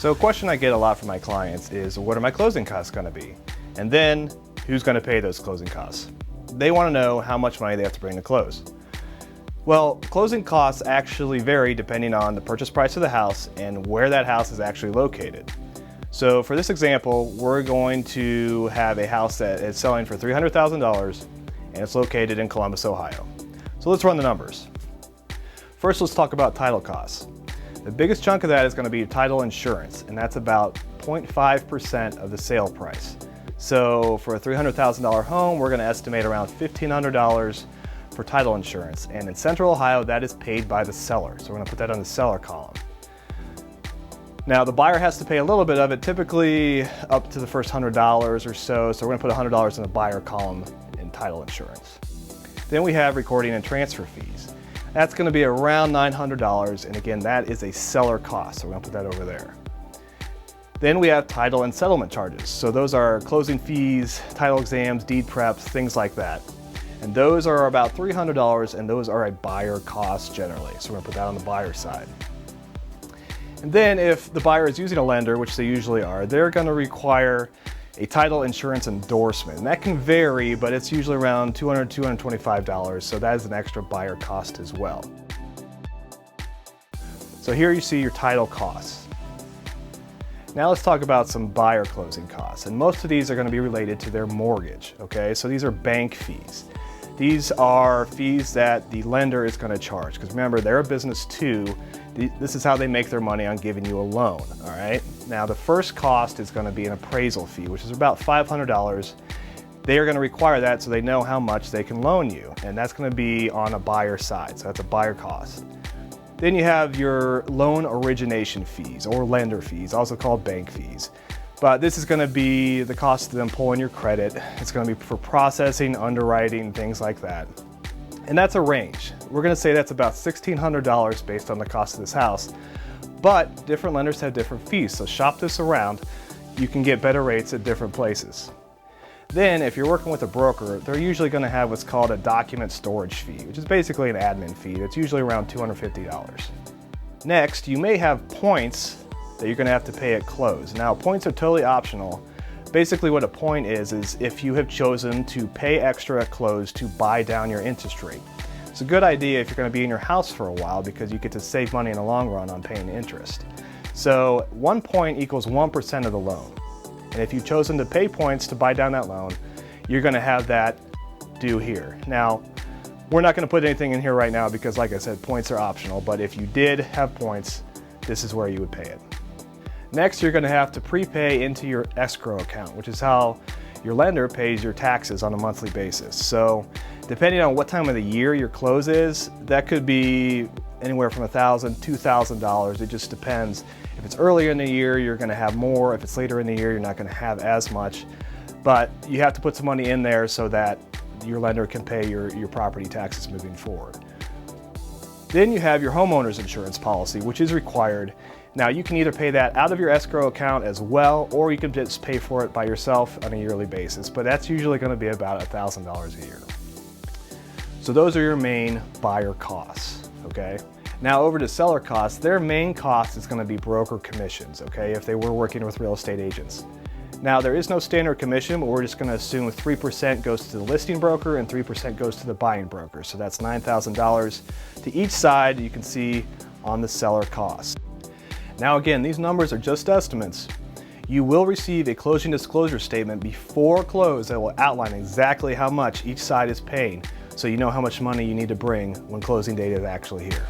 So a question I get a lot from my clients is, what are my closing costs going to be? And then, who's going to pay those closing costs? They want to know how much money they have to bring to close. Well, closing costs actually vary depending on the purchase price of the house and where that house is actually located. So for this example, we're going to have a house that is selling for $300,000 and it's located in Columbus, Ohio. So let's run the numbers. First, let's talk about title costs. The biggest chunk of that is going to be title insurance, and that's about 0.5% of the sale price. So for a $300,000 home, we're going to estimate around $1,500 for title insurance. And in Central Ohio, that is paid by the seller. So we're going to put that on the seller column. Now the buyer has to pay a little bit of it, typically up to the first $100 or so. So we're going to put $100 in the buyer column in title insurance. Then we have recording and transfer fees. That's going to be around $900, and again, that is a seller cost, so we're going to put that over there. Then we have title and settlement charges. So those are closing fees, title exams, deed preps, things like that. And those are about $300, and those are a buyer cost generally, so we're going to put that on the buyer side. And then if the buyer is using a lender, which they usually are, they're going to require a title insurance endorsement. And that can vary, but it's usually around $200, $225, so that is an extra buyer cost as well. So here you see your title costs. Now let's talk about some buyer closing costs, and most of these are going to be related to their mortgage, okay? So these are bank fees. These are fees that the lender is going to charge, because remember, they're a business too. This is how they make their money on giving you a loan, all right? Now the first cost is going to be an appraisal fee, which is about $500. They are going to require that so they know how much they can loan you, and that's going to be on a buyer side, so that's a buyer cost. Then you have your loan origination fees, or lender fees, also called bank fees. But this is going to be the cost of them pulling your credit. It's going to be for processing, underwriting, things like that. And that's a range. We're going to say that's about $1,600 based on the cost of this house. But different lenders have different fees, so shop this around. You can get better rates at different places. Then if you're working with a broker, they're usually going to have what's called a document storage fee, which is basically an admin fee. It's usually around $250. Next, you may have points that you're going to have to pay at close. Now, points are totally optional. Basically what a point is if you have chosen to pay extra at close to buy down your interest rate. It's a good idea if you're going to be in your house for a while because you get to save money in the long run on paying interest. So 1 point equals 1% of the loan. And if you've chosen to pay points to buy down that loan, you're going to have that due here. Now, we're not going to put anything in here right now because, like I said, points are optional, but if you did have points, this is where you would pay it. Next, you're going to have to prepay into your escrow account, which is how your lender pays your taxes on a monthly basis. So depending on what time of the year your close is, that could be anywhere from $1,000 to $2,000. It just depends. If it's earlier in the year, you're going to have more. If it's later in the year, you're not going to have as much. But you have to put some money in there so that your lender can pay your property taxes moving forward. Then you have your homeowner's insurance policy, which is required. Now you can either pay that out of your escrow account as well, or you can just pay for it by yourself on a yearly basis, but that's usually going to be about $1,000 a year. So those are your main buyer costs, okay? Now over to seller costs, their main cost is going to be broker commissions, okay, if they were working with real estate agents. Now there is no standard commission, but we're just going to assume 3% goes to the listing broker and 3% goes to the buying broker. So that's $9,000 to each side you can see on the seller cost. Now again, these numbers are just estimates. You will receive a closing disclosure statement before close that will outline exactly how much each side is paying, so you know how much money you need to bring when closing date is actually here.